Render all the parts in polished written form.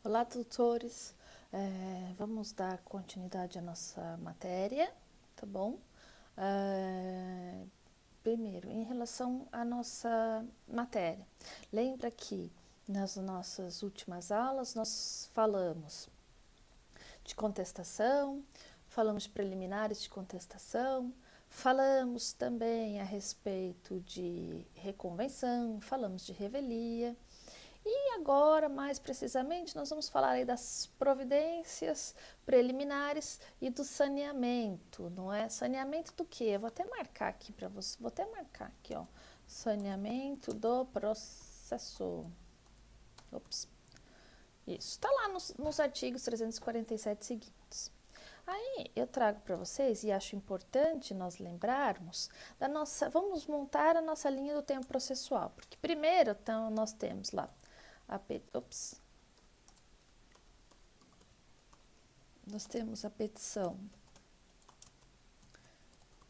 Olá, tutores. Vamos dar continuidade à nossa matéria, tá bom? Primeiro, em relação à nossa matéria, lembra que nas nossas últimas aulas nós falamos de contestação, falamos de preliminares de contestação, falamos também a respeito de reconvenção, falamos de revelia. E agora, mais precisamente, nós vamos falar aí das providências preliminares e do saneamento, não é? Saneamento do quê? Eu vou até marcar aqui para você, vou até marcar aqui, ó. Saneamento do processo. Ops. Isso, está lá nos artigos 347 seguintes. Aí eu trago para vocês, e acho importante nós lembrarmos da nossa, vamos montar a nossa linha do tempo processual, porque primeiro então, nós temos lá nós temos a petição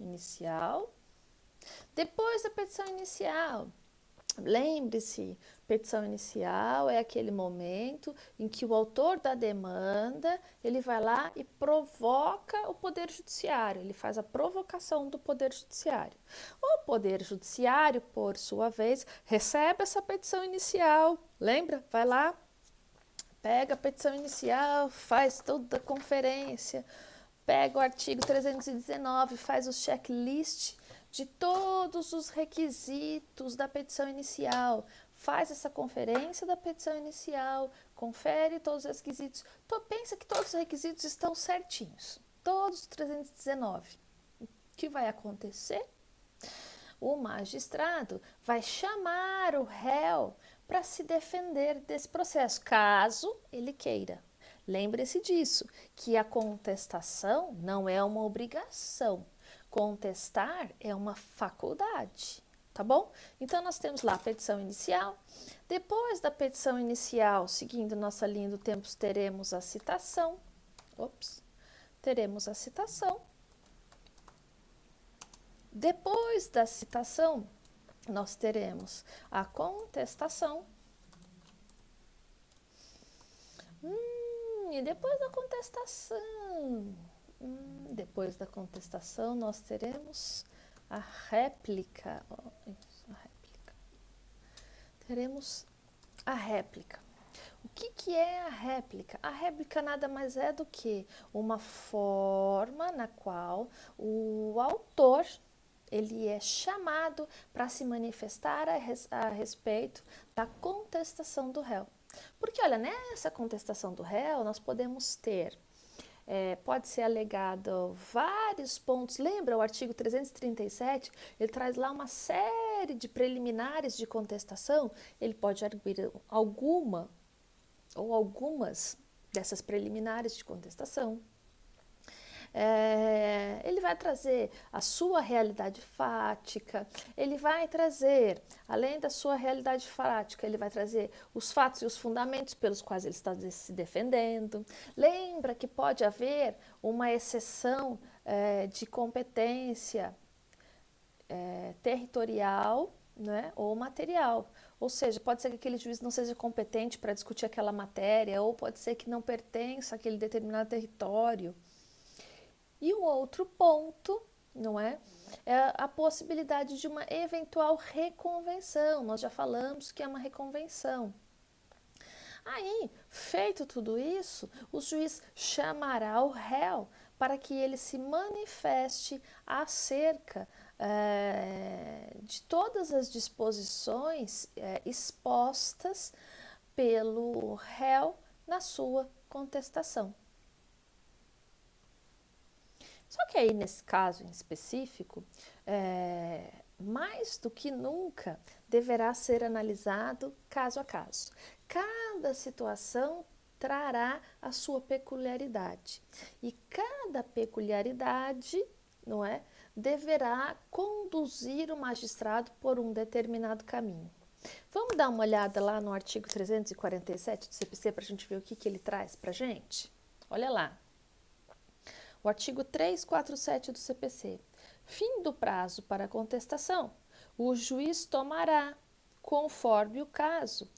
inicial. Depois da petição inicial, lembre-se, petição inicial é aquele momento em que o autor da demanda, ele vai lá e provoca o Poder Judiciário, ele faz a provocação do Poder Judiciário. O Poder Judiciário, por sua vez, recebe essa petição inicial, lembra? Vai lá, pega a petição inicial, faz toda a conferência, pega o artigo 319, faz o checklist de todos os requisitos da petição inicial, faz essa conferência da petição inicial, confere todos os requisitos, pensa que todos os requisitos estão certinhos, todos os 319. O que vai acontecer? O magistrado vai chamar o réu para se defender desse processo, caso ele queira. Lembre-se disso, que a contestação não é uma obrigação. Contestar é uma faculdade, tá bom? Então, nós temos lá a petição inicial. Depois da petição inicial, seguindo nossa linha do tempo, teremos a citação. Teremos a citação. Depois da citação, nós teremos a contestação. E depois da contestação, nós teremos a réplica. Teremos a réplica. O que é a réplica? A réplica nada mais é do que uma forma na qual o autor ele é chamado para se manifestar a respeito da contestação do réu. Porque, olha, nessa contestação do réu, nós podemos ter, pode ser alegado vários pontos. Lembra o artigo 337? Ele traz lá uma série de preliminares de contestação. Ele pode arguir alguma ou algumas dessas preliminares de contestação. Ele vai trazer a sua realidade fática, ele vai trazer, além da sua realidade fática, ele vai trazer os fatos e os fundamentos pelos quais ele está se defendendo. Lembra que pode haver uma exceção de competência territorial, né, ou material. Ou seja, pode ser que aquele juiz não seja competente para discutir aquela matéria, ou pode ser que não pertença àquele determinado território. E um outro ponto, não é? É a possibilidade de uma eventual reconvenção. Nós já falamos que é uma reconvenção. Aí, feito tudo isso, o juiz chamará o réu para que ele se manifeste acerca de todas as disposições expostas pelo réu na sua contestação. Só que aí, nesse caso em específico, mais do que nunca, deverá ser analisado caso a caso. Cada situação trará a sua peculiaridade. E cada peculiaridade, não é, deverá conduzir o magistrado por um determinado caminho. Vamos dar uma olhada lá no artigo 347 do CPC para a gente ver o que ele traz para a gente? Olha lá. O artigo 347 do CPC. Fim do prazo para contestação. O juiz tomará, conforme o caso,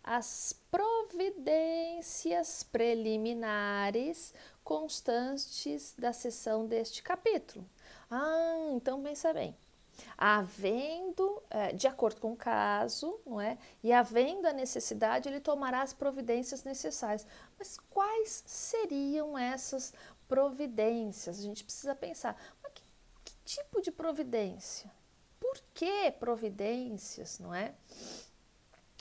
as providências preliminares constantes da seção deste capítulo. Então pensa bem. Havendo, de acordo com o caso, não é? E havendo a necessidade, ele tomará as providências necessárias. Mas quais seriam essas providências? A gente precisa pensar, mas que tipo de providência? Por que providências, não é?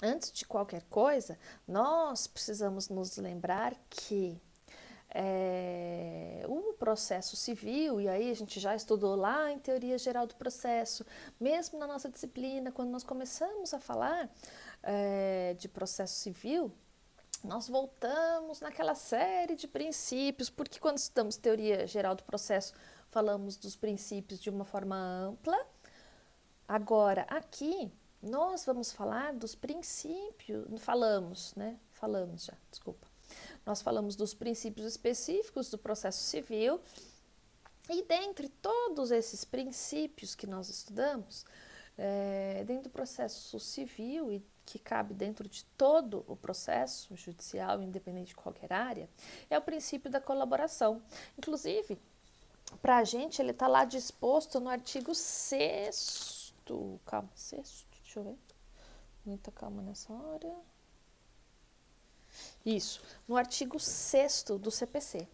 Antes de qualquer coisa, nós precisamos nos lembrar que o processo civil, e aí a gente já estudou lá em Teoria Geral do Processo, mesmo na nossa disciplina, quando nós começamos a falar de processo civil, nós voltamos naquela série de princípios, porque quando estudamos Teoria Geral do Processo, falamos dos princípios de uma forma ampla. Agora, aqui, nós vamos falar dos princípios, falamos já, desculpa. Nós falamos dos princípios específicos do processo civil e dentre todos esses princípios que nós estudamos, dentro do processo civil e que cabe dentro de todo o processo judicial, independente de qualquer área, é o princípio da colaboração. Inclusive, para a gente, ele está lá disposto no artigo 6º, calma, 6º, deixa eu ver, muita calma nessa hora. Isso, no artigo 6º do CPC.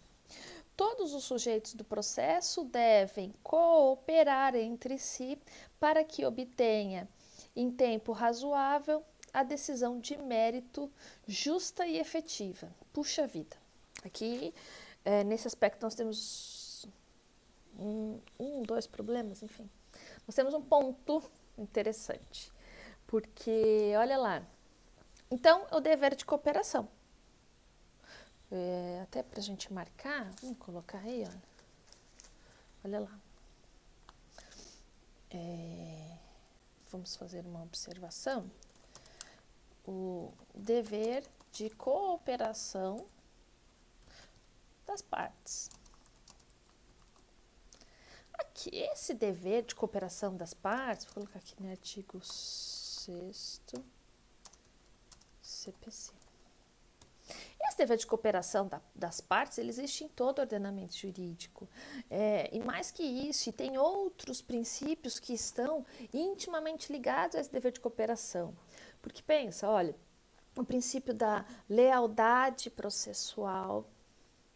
Todos os sujeitos do processo devem cooperar entre si para que obtenha, em tempo razoável, a decisão de mérito justa e efetiva. Puxa vida. Aqui, nesse aspecto, nós temos dois problemas, enfim. Nós temos um ponto interessante, porque, olha lá, então, o dever de cooperação. Até para a gente marcar, vamos colocar aí, olha lá. Vamos fazer uma observação. O dever de cooperação das partes. Aqui, esse dever de cooperação das partes, vou colocar aqui no artigo 6º CPC. Esse dever de cooperação das partes, ele existe em todo ordenamento jurídico. E mais que isso, e tem outros princípios que estão intimamente ligados a esse dever de cooperação. Porque pensa, olha, o princípio da lealdade processual,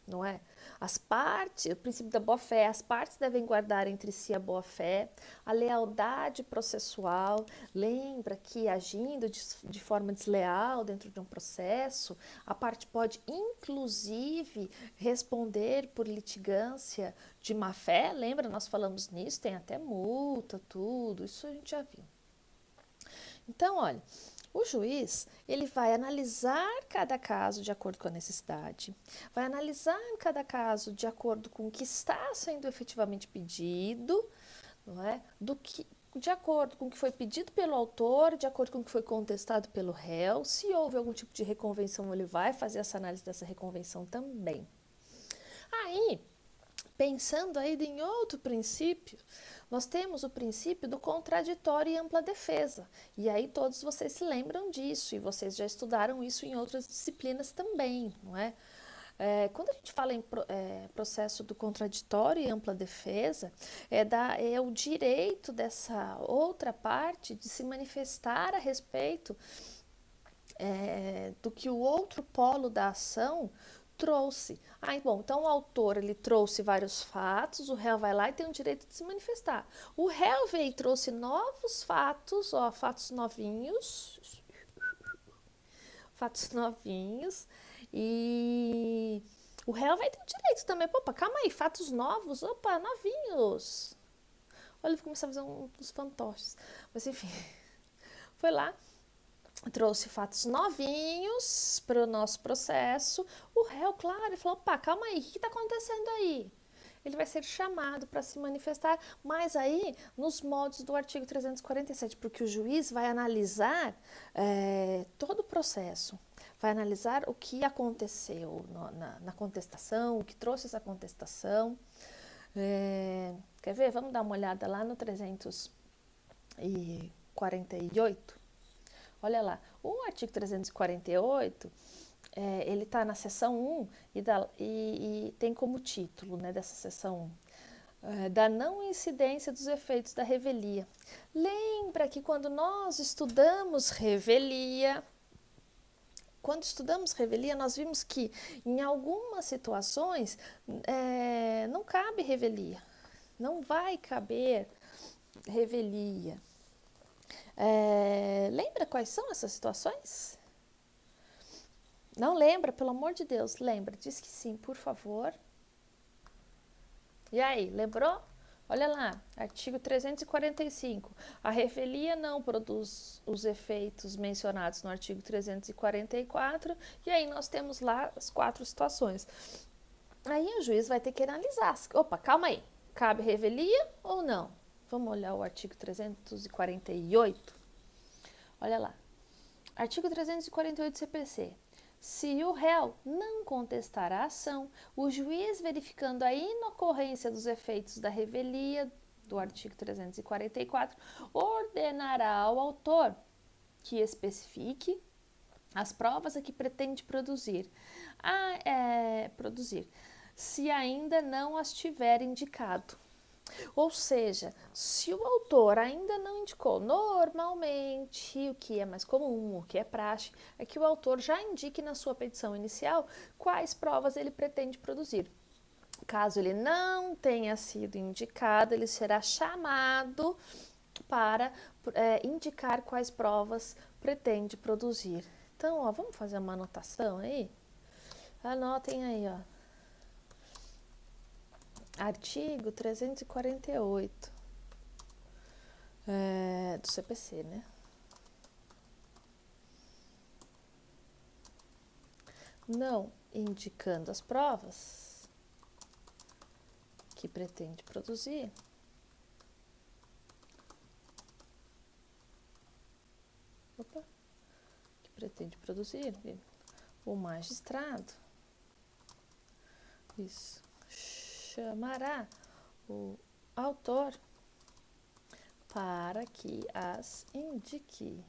não é? As partes, o princípio da boa-fé, as partes devem guardar entre si a boa-fé, a lealdade processual. Lembra que agindo de forma desleal dentro de um processo, a parte pode inclusive responder por litigância de má-fé. Lembra, nós falamos nisso, tem até multa, tudo, isso a gente já viu. Então, olha, o juiz, ele vai analisar cada caso de acordo com a necessidade, vai analisar cada caso de acordo com o que está sendo efetivamente pedido, não é? De acordo com o que foi pedido pelo autor, de acordo com o que foi contestado pelo réu. Se houve algum tipo de reconvenção, ele vai fazer essa análise dessa reconvenção também. Aí, pensando aí em outro princípio, nós temos o princípio do contraditório e ampla defesa. E aí todos vocês se lembram disso, e vocês já estudaram isso em outras disciplinas também, não é? Quando a gente fala em processo do contraditório e ampla defesa, é o direito dessa outra parte de se manifestar a respeito do que o outro polo da ação trouxe. Bom, então o autor, ele trouxe vários fatos, o réu vai lá e tem o direito de se manifestar. O réu veio e trouxe novos fatos, fatos novinhos, e o réu vai ter o direito também. Opa, calma aí, fatos novos, novinhos. Olha, ele começou a fazer uns fantoches, mas enfim, foi lá, trouxe fatos novinhos para o nosso processo. O réu, claro, ele falou, opa, calma aí, o que está acontecendo aí? Ele vai ser chamado para se manifestar, mas aí nos moldes do artigo 347, porque o juiz vai analisar todo o processo, vai analisar o que aconteceu na contestação, o que trouxe essa contestação. Quer ver? Vamos dar uma olhada lá no 348. Olha lá, o artigo 348, ele está na seção 1 e tem como título, né, dessa seção 1, da não incidência dos efeitos da revelia. Lembra que quando nós estudamos revelia, nós vimos que em algumas situações não cabe revelia, não vai caber revelia. Lembra quais são essas situações? Não lembra? Pelo amor de Deus, lembra. Diz que sim, por favor. E aí, lembrou? Olha lá, artigo 345. A revelia não produz os efeitos mencionados no artigo 344. E aí nós temos lá as 4 situações. Aí o juiz vai ter que analisar. Opa, calma aí. Cabe revelia ou não? Vamos olhar o artigo 348. Olha lá. Artigo 348 CPC. Se o réu não contestar a ação, o juiz, verificando a inocorrência dos efeitos da revelia do artigo 344, ordenará ao autor que especifique as provas a que pretende produzir, se ainda não as tiver indicado. Ou seja, se o autor ainda não indicou, normalmente o que é mais comum, o que é praxe, é que o autor já indique na sua petição inicial quais provas ele pretende produzir. Caso ele não tenha sido indicado, ele será chamado para indicar quais provas pretende produzir. Então, ó, vamos fazer uma anotação aí? Anotem aí, ó. Artigo 348 do CPC, né? Não indicando as provas que pretende produzir, o magistrado, isso, chamará o autor para que as indique.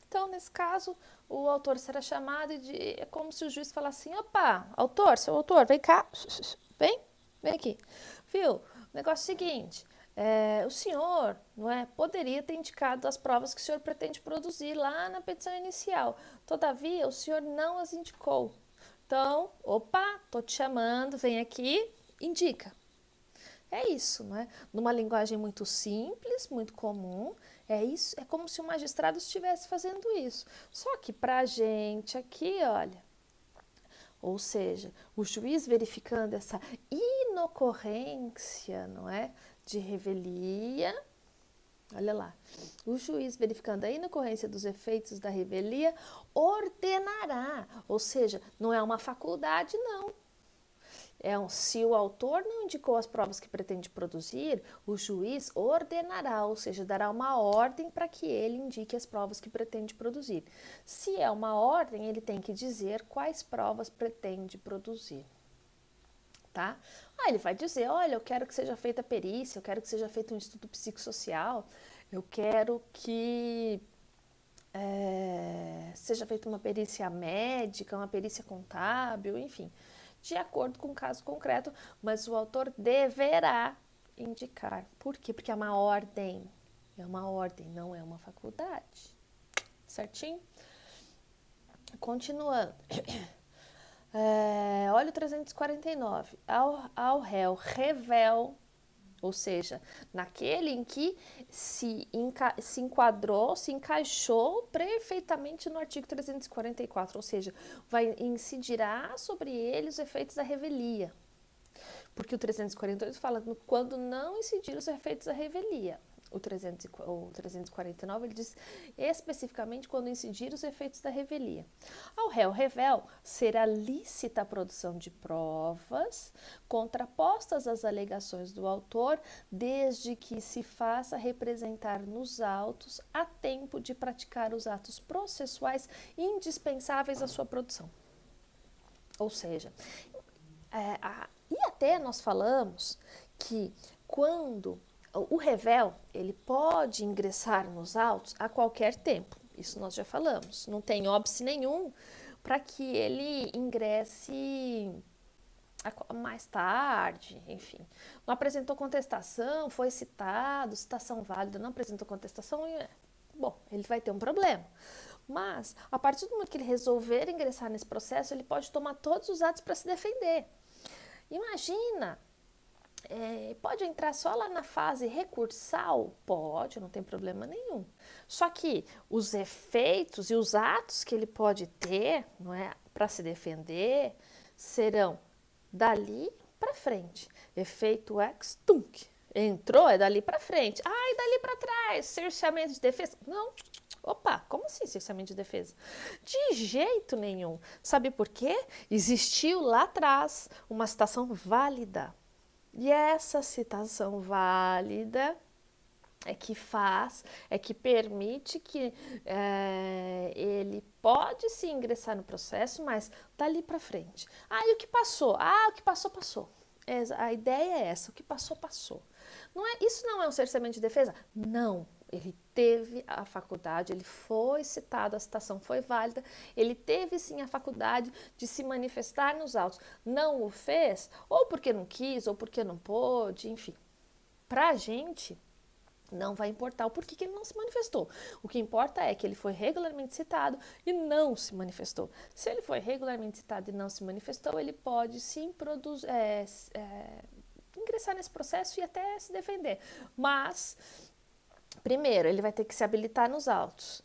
Então, nesse caso, o autor será chamado e é como se o juiz falasse assim, opa, seu autor, vem cá, vem aqui. Viu? O negócio é o seguinte, o senhor poderia ter indicado as provas que o senhor pretende produzir lá na petição inicial. Todavia, o senhor não as indicou. Então, opa, tô te chamando, vem aqui, indica. É isso, não é? Numa linguagem muito simples, muito comum, é isso, é como se o magistrado estivesse fazendo isso. Só que para a gente aqui, olha, ou seja, o juiz verificando essa inocorrência, não é, de revelia, olha lá, o juiz verificando a inocorrência dos efeitos da revelia, ordenará, ou seja, não é uma faculdade, não. Se o autor não indicou as provas que pretende produzir, o juiz ordenará, ou seja, dará uma ordem para que ele indique as provas que pretende produzir. Se é uma ordem, ele tem que dizer quais provas pretende produzir. Tá? Ele vai dizer, olha, eu quero que seja feita perícia, eu quero que seja feito um estudo psicossocial, eu quero que seja feita uma perícia médica, uma perícia contábil, enfim, de acordo com o caso concreto, mas o autor deverá indicar. Por quê? Porque é uma ordem, não é uma faculdade. Certinho? Continuando. Olha o 349. Ao réu revel, ou seja, naquele em que se enquadrou, se encaixou perfeitamente no artigo 344, ou seja, incidirá sobre ele os efeitos da revelia. Porque o 348 fala quando não incidir os efeitos da revelia. O 349 ele diz especificamente quando incidir os efeitos da revelia. Ao réu revel será lícita a produção de provas contrapostas às alegações do autor, desde que se faça representar nos autos a tempo de praticar os atos processuais indispensáveis à sua produção. Ou seja, e até nós falamos que quando O revel, ele pode ingressar nos autos a qualquer tempo. Isso nós já falamos. Não tem óbice nenhum para que ele ingresse mais tarde, enfim. Não apresentou contestação, foi citado, citação válida, não apresentou contestação, bom, ele vai ter um problema. Mas, a partir do momento que ele resolver ingressar nesse processo, ele pode tomar todos os atos para se defender. Imagina, pode entrar só lá na fase recursal? Pode, não tem problema nenhum. Só que os efeitos e os atos que ele pode ter, não é, para se defender, serão dali para frente. Efeito ex tunc. Entrou, é dali para frente. E dali para trás, cerceamento de defesa. Não. Opa, como assim cerceamento de defesa? De jeito nenhum. Sabe por quê? Existiu lá atrás uma citação válida. E essa citação válida é que permite que ele pode se ingressar no processo, mas dali para frente. E o que passou? O que passou, passou. A ideia é essa, o que passou, passou. Isso não é um cerceamento de defesa? Não. Ele teve a faculdade, ele foi citado, a citação foi válida, ele teve sim a faculdade de se manifestar nos autos. Não o fez, ou porque não quis, ou porque não pôde, enfim. Para a gente, não vai importar o porquê que ele não se manifestou. O que importa é que ele foi regularmente citado e não se manifestou. Se ele foi regularmente citado e não se manifestou, ele pode sim ingressar nesse processo e até se defender. Mas primeiro, ele vai ter que se habilitar nos autos.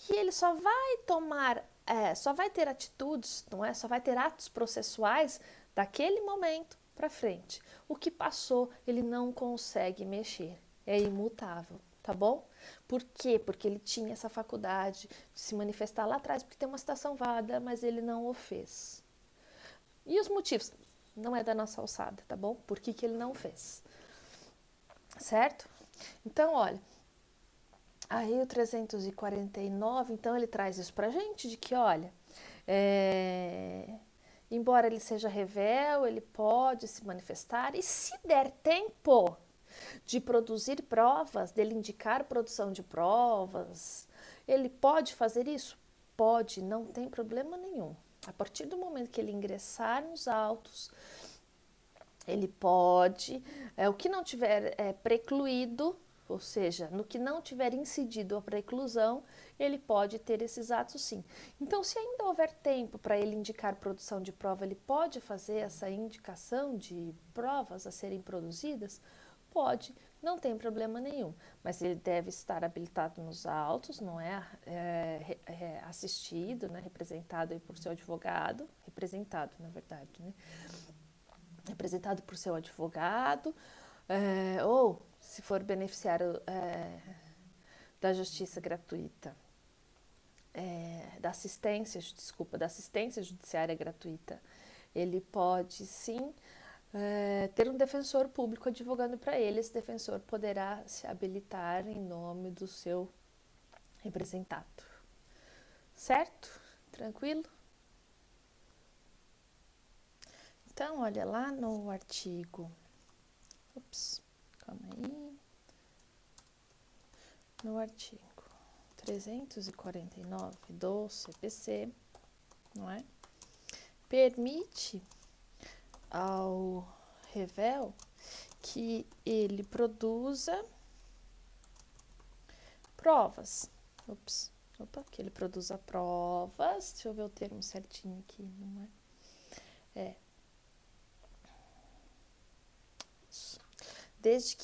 E ele só vai ter atitudes, não é? Só vai ter atos processuais daquele momento para frente. O que passou, ele não consegue mexer. É imutável, tá bom? Por quê? Porque ele tinha essa faculdade de se manifestar lá atrás, porque tem uma citação válida, mas ele não o fez. E os motivos? Não é da nossa alçada, tá bom? Por que ele não fez? Certo? Então, olha, aí o 349, então ele traz isso pra gente, de que, olha, embora ele seja revel, ele pode se manifestar, e se der tempo de produzir provas, dele indicar produção de provas, ele pode fazer isso? Pode, não tem problema nenhum. A partir do momento que ele ingressar nos autos, ele pode, o que não tiver precluído, ou seja, no que não tiver incidido a preclusão, ele pode ter esses atos sim. Então, se ainda houver tempo para ele indicar produção de prova, ele pode fazer essa indicação de provas a serem produzidas? Pode, não tem problema nenhum, mas ele deve estar habilitado nos autos, não é, assistido, né, representado aí por seu advogado, representado, na verdade, né, representado por seu advogado, ou se for beneficiário da justiça gratuita, da assistência judiciária gratuita, ele pode sim ter um defensor público advogando para ele. Esse defensor poderá se habilitar em nome do seu representado. Certo? Tranquilo? Então, olha lá no artigo. Calma aí. No artigo 349 do CPC, não é? Permite ao revel que ele produza provas. Que ele produza provas. Deixa eu ver o termo certinho aqui, não é? Desde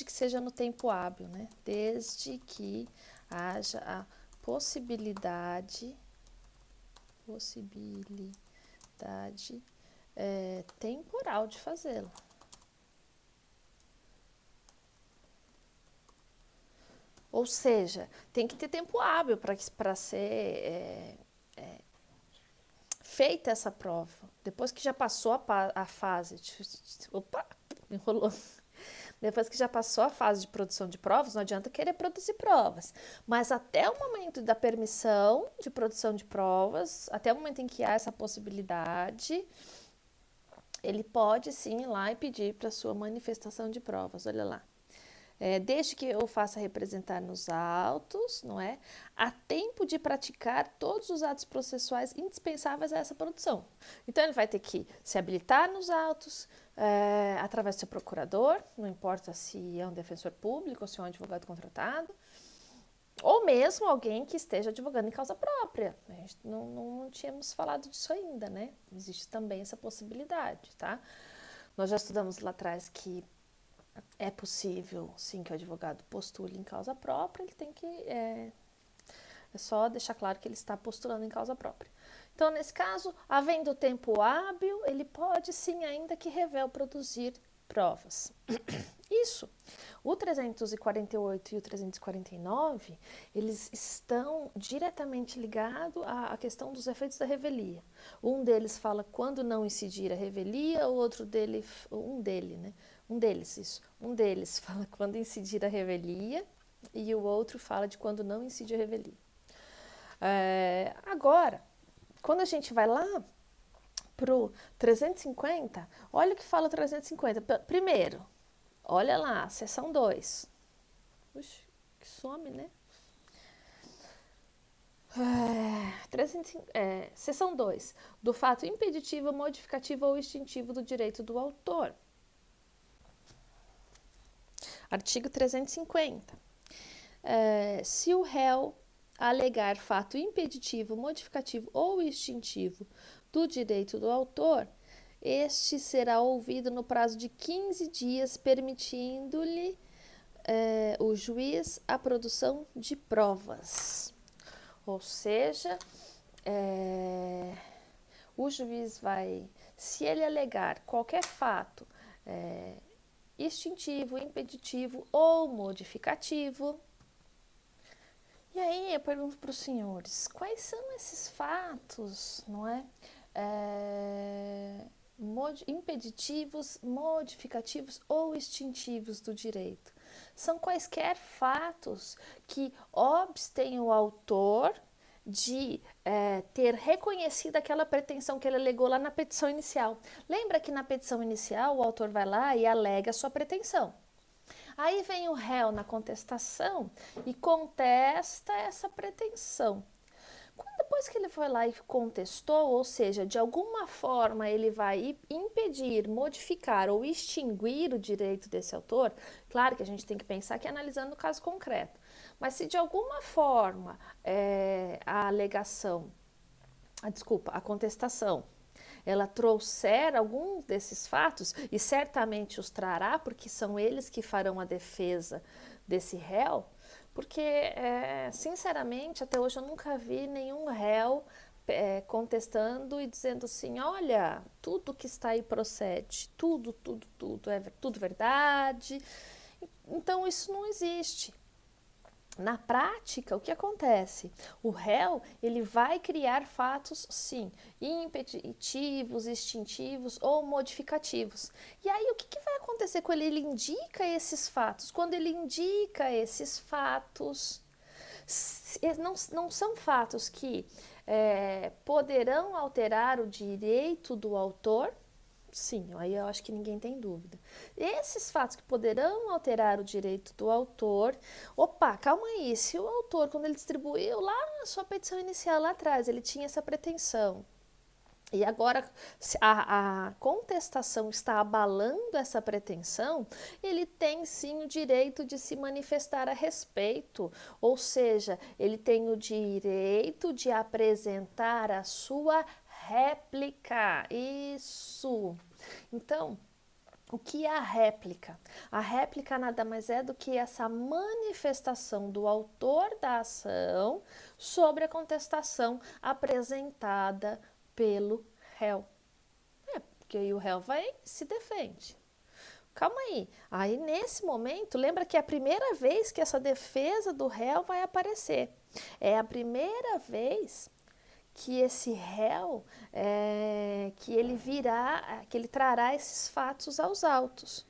que seja no tempo hábil, né? Desde que haja a possibilidade temporal de fazê-lo. Ou seja, tem que ter tempo hábil para ser feita essa prova. Depois que já passou a fase enrolou. Depois que já passou a fase de produção de provas, não adianta querer produzir provas. Mas até o momento da permissão de produção de provas, até o momento em que há essa possibilidade, ele pode sim ir lá e pedir para sua manifestação de provas. Olha lá. desde que eu faça representar nos autos, não é? Há tempo de praticar todos os atos processuais indispensáveis a essa produção. Então, ele vai ter que se habilitar nos autos, através do seu procurador, não importa se é um defensor público ou se é um advogado contratado, ou mesmo alguém que esteja advogando em causa própria. A gente não tínhamos falado disso ainda, né? Existe também essa possibilidade, tá? Nós já estudamos lá atrás que é possível, sim, que o advogado postule em causa própria, ele tem que... É só deixar claro que ele está postulando em causa própria. Então, nesse caso, havendo tempo hábil, ele pode, sim, ainda que revel, produzir provas. Isso. O 348 e o 349, eles estão diretamente ligados à questão dos efeitos da revelia. Um deles fala quando não incidir a revelia, o outro dele, um deles fala quando incidir a revelia e o outro fala de quando não incide a revelia. Agora, quando a gente vai lá pro 350, olha o que fala o 350. Primeiro, olha lá, seção 2. Puxa, que some, né? Seção 2. Do fato impeditivo, modificativo ou extintivo do direito do autor. Artigo 350. Se o réu alegar fato impeditivo, modificativo ou extintivo do direito do autor, este será ouvido no prazo de 15 dias, permitindo-lhe o juiz a produção de provas. Ou seja, o juiz vai, se ele alegar qualquer fato extintivo, impeditivo ou modificativo. E aí eu pergunto para os senhores, quais são esses fatos, não é? Impeditivos, modificativos ou extintivos do direito? São quaisquer fatos que obstem o autor de ter reconhecido aquela pretensão que ele alegou lá na petição inicial. Lembra que na petição inicial o autor vai lá e alega a sua pretensão. Aí vem o réu na contestação e contesta essa pretensão. Depois que ele foi lá e contestou, ou seja, de alguma forma ele vai impedir, modificar ou extinguir o direito desse autor, claro que a gente tem que pensar que é analisando o caso concreto, mas se de alguma forma a contestação, ela trouxer algum desses fatos, e certamente os trará, porque são eles que farão a defesa desse réu, porque, sinceramente, até hoje eu nunca vi nenhum réu contestando e dizendo assim, olha, tudo que está aí procede, tudo é tudo verdade. Então, isso não existe. Na prática, o que acontece? O réu, ele vai criar fatos, sim, impeditivos, extintivos ou modificativos. E aí, o que vai acontecer quando ele indica esses fatos? Quando ele indica esses fatos, não são fatos que poderão alterar o direito do autor? Sim, aí eu acho que ninguém tem dúvida. Esses fatos que poderão alterar o direito do autor... Opa, calma aí, se o autor, quando ele distribuiu lá na sua petição inicial, lá atrás, ele tinha essa pretensão, e agora a contestação está abalando essa pretensão, ele tem sim o direito de se manifestar a respeito, ou seja, ele tem o direito de apresentar a sua réplica. Isso. Então, o que é a réplica? A réplica nada mais é do que essa manifestação do autor da ação sobre a contestação apresentada pelo réu. Porque aí o réu vai se defende. Calma aí. Aí nesse momento, lembra que é a primeira vez que essa defesa do réu vai aparecer. É a primeira vez que esse réu, que ele trará esses fatos aos autos.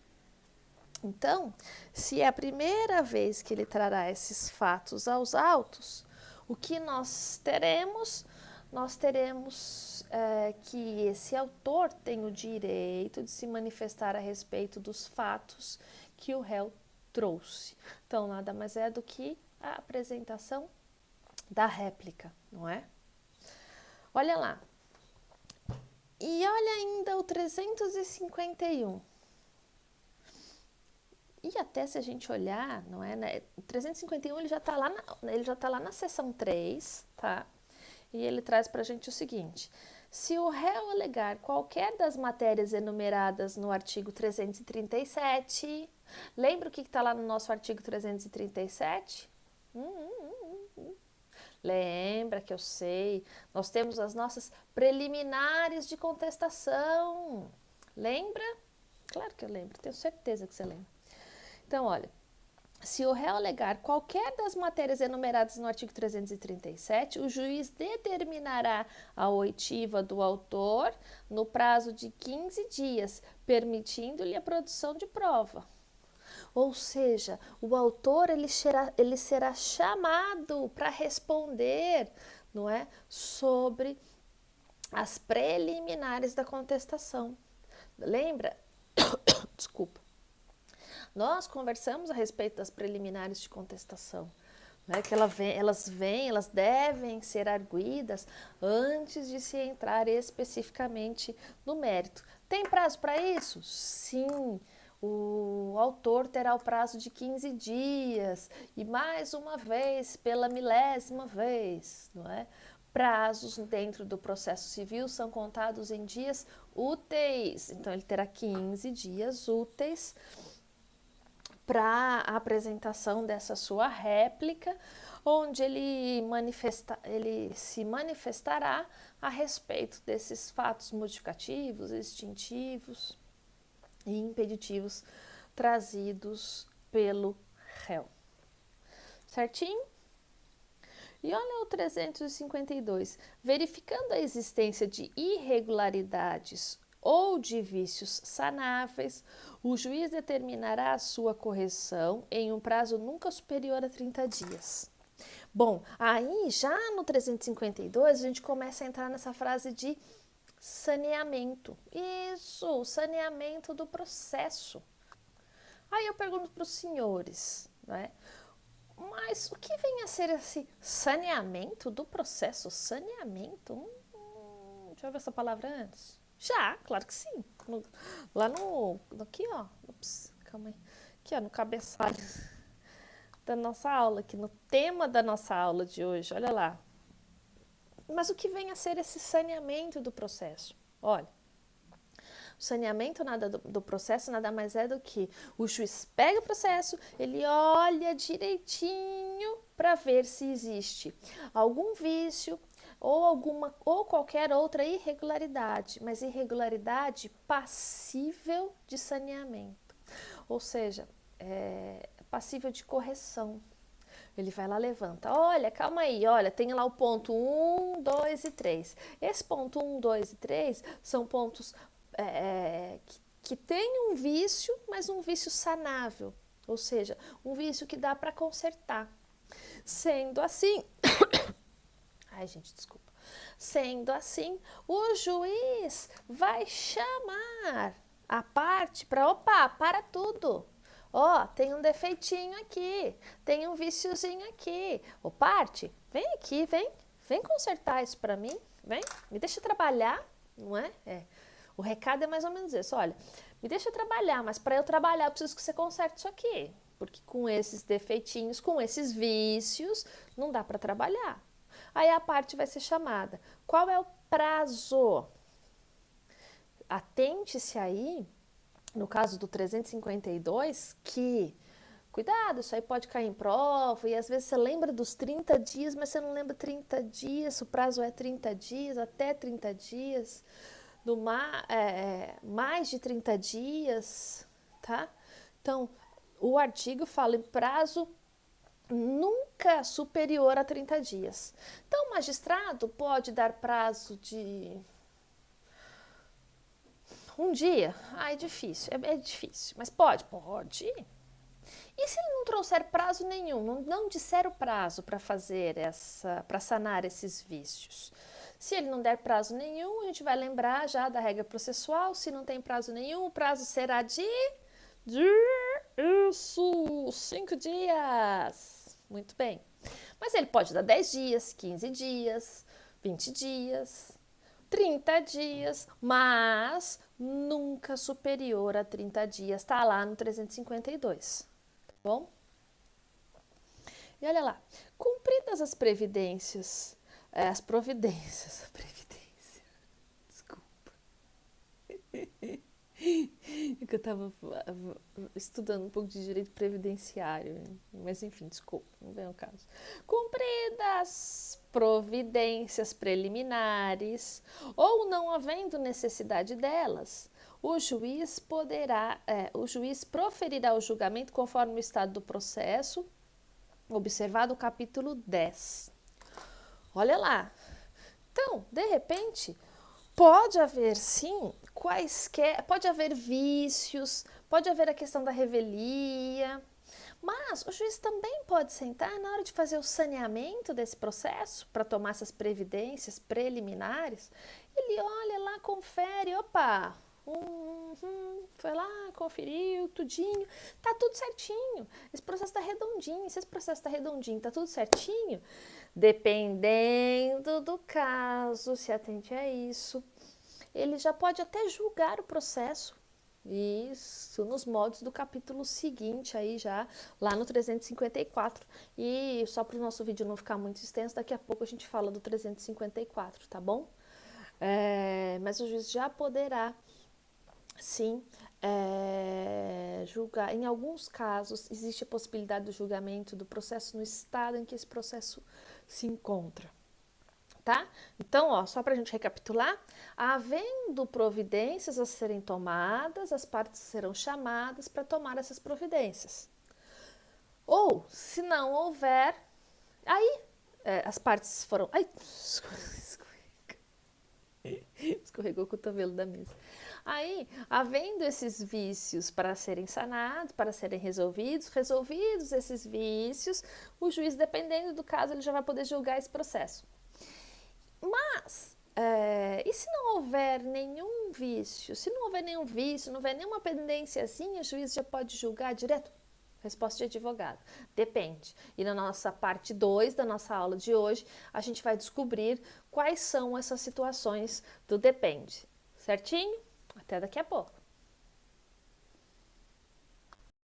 Então, se é a primeira vez que ele trará esses fatos aos autos, o que nós teremos? Nós teremos que esse autor tem o direito de se manifestar a respeito dos fatos que o réu trouxe. Então, nada mais é do que a apresentação da réplica, não é? Olha lá. E olha ainda o 351. E até se a gente olhar, não é, né? O 351 ele já está lá na seção 3, tá? E ele traz para a gente o seguinte: se o réu alegar qualquer das matérias enumeradas no artigo 337, lembra o que está lá no nosso artigo 337? Lembra que eu sei, nós temos as nossas preliminares de contestação. Lembra? Claro que eu lembro, tenho certeza que você lembra. Então, olha, se o réu alegar qualquer das matérias enumeradas no artigo 337, o juiz determinará a oitiva do autor no prazo de 15 dias, permitindo-lhe a produção de prova. Ou seja, o autor ele será chamado para responder, não é, sobre as preliminares da contestação. Lembra? Desculpa. Nós conversamos a respeito das preliminares de contestação, né, que elas devem ser arguidas antes de se entrar especificamente no mérito. Tem prazo para isso? Sim. O autor terá o prazo de 15 dias e mais uma vez, pela milésima vez, não é? Prazos dentro do processo civil são contados em dias úteis, então ele terá 15 dias úteis para a apresentação dessa sua réplica, onde ele se manifestará a respeito desses fatos modificativos, extintivos e impeditivos trazidos pelo réu. Certinho? E olha o 352. Verificando a existência de irregularidades ou de vícios sanáveis, o juiz determinará a sua correção em um prazo nunca superior a 30 dias. Bom, aí já no 352 a gente começa a entrar nessa frase de saneamento. Isso, o saneamento do processo. Aí eu pergunto para os senhores, né? Mas o que vem a ser esse saneamento do processo? Saneamento? Deixa eu ver essa palavra antes. Já, claro que sim. Aqui, ó. Ups, calma aí. Aqui, ó, no cabeçalho da nossa aula, aqui no tema da nossa aula de hoje. Olha lá. Mas o que vem a ser esse saneamento do processo? Olha, o saneamento do processo nada mais é do que o juiz pega o processo, ele olha direitinho para ver se existe algum vício ou qualquer outra irregularidade, mas irregularidade passível de saneamento, ou seja, passível de correção. Ele vai lá, levanta. Olha, calma aí, olha, tem lá o ponto 1, 2 e 3. Esse ponto 1, 2 e 3 são pontos que têm um vício, mas um vício sanável. Ou seja, um vício que dá para consertar. Sendo assim... Ai, gente, desculpa. Sendo assim, o juiz vai chamar a parte para... Opa, para tudo! Ó, tem um defeitinho aqui, tem um viciozinho aqui. Ô, parte, vem aqui, vem consertar isso para mim, vem, me deixa trabalhar, não é? O recado é mais ou menos isso, olha, me deixa trabalhar, mas para eu trabalhar eu preciso que você conserte isso aqui, porque com esses defeitinhos, com esses vícios, não dá para trabalhar. Aí a parte vai ser chamada. Qual é o prazo? Atente-se aí, no caso do 352, que, cuidado, isso aí pode cair em prova, e às vezes você lembra dos 30 dias, mas você não lembra 30 dias, o prazo é 30 dias, até 30 dias, mais de 30 dias, tá? Então, o artigo fala em prazo nunca superior a 30 dias. Então, o magistrado pode dar prazo de... Um dia? É difícil, é difícil, mas pode? Pode. E se ele não trouxer prazo nenhum, não disser o prazo para fazer para sanar esses vícios? Se ele não der prazo nenhum, a gente vai lembrar já da regra processual, se não tem prazo nenhum, o prazo será de Isso, 5 dias. Muito bem. Mas ele pode dar 10 dias, 15 dias, 20 dias, 30 dias, mas nunca superior a 30 dias. Está lá no 352, tá bom? E olha lá, cumpridas as previdências, as providências, a previdência, desculpa. É que eu estava estudando um pouco de direito previdenciário, mas enfim, desculpa, não vem ao caso. Cumpridas providências preliminares ou não havendo necessidade delas, o juiz proferirá o julgamento conforme o estado do processo, observado o capítulo 10. Olha lá. Então, de repente, pode haver sim quaisquer, pode haver vícios, pode haver a questão da revelia, mas o juiz também pode sentar na hora de fazer o saneamento desse processo, para tomar essas previdências preliminares, ele olha lá, confere, opa, foi lá, conferiu, tudinho, tá tudo certinho, esse processo tá redondinho, se esse processo tá redondinho, tá tudo certinho, dependendo do caso, se atente a isso, ele já pode até julgar o processo. Isso, nos modos do capítulo seguinte, aí já lá no 354. E só para o nosso vídeo não ficar muito extenso, daqui a pouco a gente fala do 354, tá bom? Mas o juiz já poderá, sim, julgar. Em alguns casos, existe a possibilidade do julgamento do processo no estado em que esse processo se encontra. Tá? Então, ó, só para a gente recapitular, havendo providências a serem tomadas, as partes serão chamadas para tomar essas providências. Ou, se não houver, aí as partes foram... Ai, escorregou o cotovelo da mesa. Aí, havendo esses vícios para serem sanados, para serem resolvidos esses vícios, o juiz, dependendo do caso, ele já vai poder julgar esse processo. Mas, e se não houver nenhum vício? Se não houver nenhum vício, não houver nenhuma pendênciazinha, o juiz já pode julgar direto? Resposta de advogado. Depende. E na nossa parte 2 da nossa aula de hoje, a gente vai descobrir quais são essas situações do depende. Certinho? Até daqui a pouco.